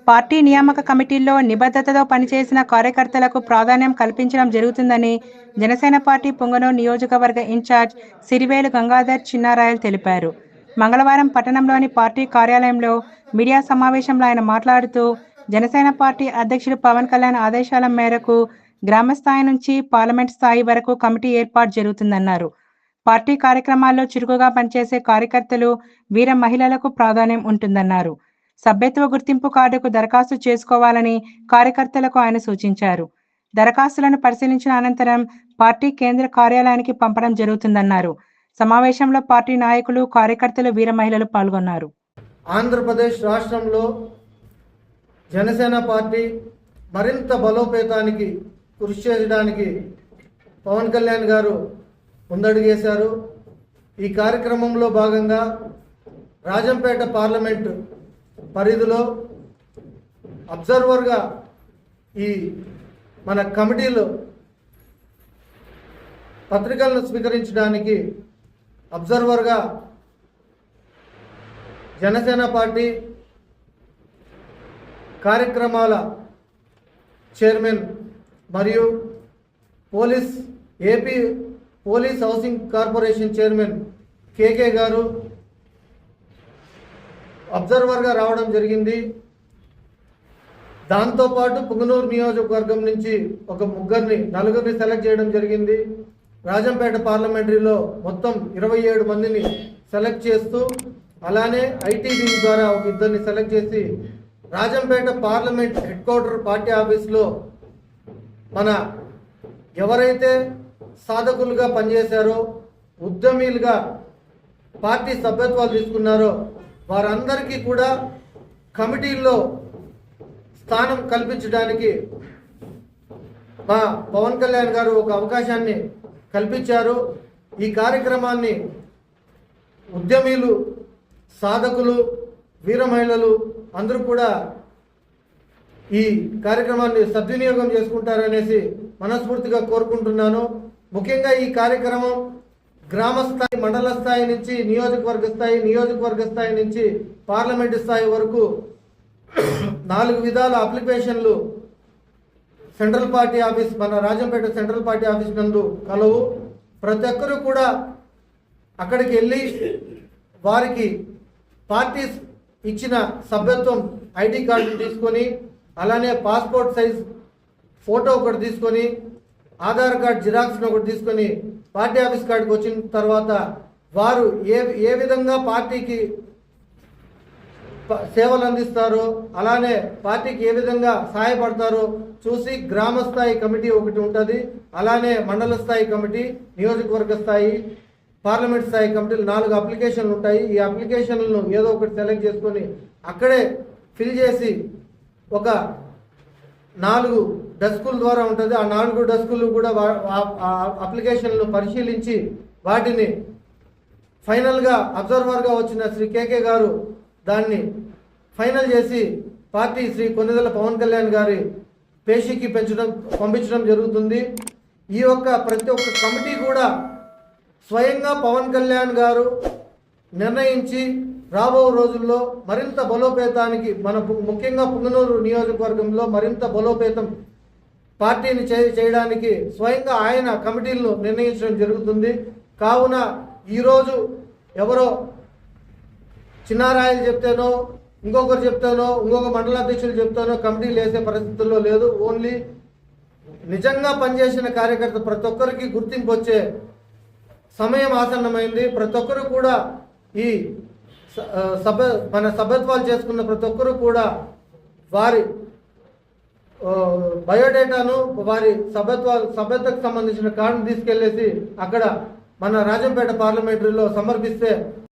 Party నియామక కమిటీల్లో నిబద్ధతతో పనిచేసిన కార్యకర్తలకు ప్రాధాన్యం కల్పించడం జరుగుతుందని జనసేన పార్టీ పుంగనూరు నియోజకవర్గ ఇన్ఛార్జ్ సిరివేలు గంగాధర్ చిన్నారాయలు తెలిపారు. మంగళవారం పట్టణంలోని పార్టీ కార్యాలయంలో మీడియా సమావేశంలో ఆయన మాట్లాడుతూ, జనసేన పార్టీ అధ్యక్షుడు పవన్ కళ్యాణ్ ఆదేశాల మేరకు గ్రామ స్థాయి నుంచి పార్లమెంట్ స్థాయి వరకు కమిటీ ఏర్పాటు జరుగుతుందన్నారు. పార్టీ కార్యక్రమాల్లో చురుకుగా పనిచేసే కార్యకర్తలు, వీర మహిళలకు ప్రాధాన్యం ఉంటుందన్నారు. సభ్యత్వ గుర్తింపు కార్డుకు దరఖాస్తు చేసుకోవాలని కార్యకర్తలకు ఆయన సూచించారు. దరఖాస్తులను పరిశీలించిన అనంతరం పార్టీ కేంద్ర కార్యాలయానికి పంపడం జరుగుతుందన్నారు. సమావేశంలో పార్టీ నాయకులు, కార్యకర్తలు, వీర మహిళలు పాల్గొన్నారు. ఆంధ్రప్రదేశ్ రాష్ట్రంలో జనసేన పార్టీ మరింత బలోపేతానికి కృషి చేయడానికి పవన్ కళ్యాణ్ గారు ముందడుగేశారు. ఈ కార్యక్రమంలో భాగంగా రాజంపేట పార్లమెంటు పరిధిలో అబ్జర్వర్గా ఈ మన కమిటీలో పత్రికలను స్వీకరించడానికి అబ్జర్వర్గా జనసేన పార్టీ కార్యక్రమాల చైర్మన్ మరియు AP police housing corporation chairman KK గారు అబ్జర్వర్గా రావడం జరిగింది. దాంతోపాటు పుంగనూరు నియోజకవర్గం నుంచి ఒక నలుగురిని సెలెక్ట్ చేయడం జరిగింది. రాజంపేట పార్లమెంటరీలో మొత్తం 27 మందిని సెలెక్ట్ చేస్తూ, అలానే ఐటీ వింగ్ ద్వారా ఒక ఇద్దరిని సెలెక్ట్ చేసి Rajampet parliament head quarter party ఆఫీస్లో మన ఎవరైతే సాధకులుగా పనిచేశారో, ఉద్యమీలుగా పార్టీ సభ్యత్వాలు తీసుకున్నారో వారందరికీ కూడా కమిటీల్లో స్థానం కల్పించడానికి మా పవన్ కళ్యాణ్ గారు ఒక అవకాశాన్ని కల్పించారు. ఈ కార్యక్రమాన్ని ఉద్యమీలు, సాధకులు, వీర మహిళలు అందరూ కూడా ఈ కార్యక్రమాన్ని సద్వినియోగం చేసుకుంటారనేసి మనస్ఫూర్తిగా కోరుకుంటున్నాను. ముఖ్యంగా ఈ కార్యక్రమం గ్రామ స్థాయి, మండల స్థాయి నుంచి నియోజకవర్గ స్థాయి నుంచి పార్లమెంటు స్థాయి వరకు 4 విధాల అప్లికేషన్లు సెంట్రల్ పార్టీ ఆఫీస్, మన రాజంపేట సెంట్రల్ పార్టీ ఆఫీస్ నందు కలవు. ప్రతి ఒక్కరూ కూడా అక్కడికి వెళ్ళి వారికి పార్టీ ఇచ్చిన సభ్యత్వం ఐడి కార్డు తీసుకొని, అలానే పాస్పోర్ట్ సైజ్ ఫోటో ఒకటి తీసుకొని, ఆధార్ కార్డు జిరాక్స్ ఒకటి తీసుకొని పార్టీ ఆఫీస్ కాడికి వచ్చిన తర్వాత వారు ఏ విధంగా పార్టీకి సేవలు అందిస్తారో, అలానే పార్టీకి ఏ విధంగా సహాయపడతారో చూసి గ్రామ స్థాయి కమిటీ ఒకటి ఉంటుంది, అలానే మండల స్థాయి కమిటీ, నియోజకవర్గ స్థాయి, పార్లమెంట్ స్థాయి కమిటీలు 4 అప్లికేషన్లు ఉంటాయి. ఈ అప్లికేషన్లను ఏదో ఒకటి సెలెక్ట్ చేసుకొని అక్కడే ఫిల్ చేసి ఒక 4 డెస్కుల ద్వారా ఉంటుంది. ఆ 4 డెస్కులు కూడా అప్లికేషన్లు పరిశీలించి వాటిని ఫైనల్గా అబ్జర్వర్గా వచ్చిన శ్రీ కేకే గారు దాన్ని ఫైనల్ చేసి పార్టీ శ్రీ కొన్నిదెల పవన్ కళ్యాణ్ గారి పేషీకి పంపించడం జరుగుతుంది. ఈ ప్రతి ఒక్క కమిటీ కూడా స్వయంగా పవన్ కళ్యాణ్ గారు నిర్ణయించి రాబో రోజుల్లో మరింత బలోపేతానికి ముఖ్యంగా పుంగనూరు నియోజకవర్గంలో మరింత బలోపేతం పార్టీని చేయడానికి స్వయంగా ఆయన కమిటీలను నిర్ణయించడం జరుగుతుంది. కావున ఈరోజు ఎవరో చిన్నారాయలు చెప్తేనో, ఇంకొకరు చెప్తానో, ఇంకొక మండలాధ్యక్షులు చెప్తానో కమిటీలు వేసే పరిస్థితుల్లో లేదు. ఓన్లీ నిజంగా పనిచేసిన కార్యకర్త ప్రతి ఒక్కరికి గుర్తింపు వచ్చే సమయం ఆసన్నమైంది. ప్రతి ఒక్కరు కూడా ఈ మన సభ్యత్వాలు చేసుకున్న ప్రతి ఒక్కరు కూడా వారి బయోడేటాను, వారి సభ్యతకు సంబంధించిన కార్డును తీసుకెళ్లేసి అక్కడ మన రాజంపేట పార్లమెంటరీలో సమర్పిస్తే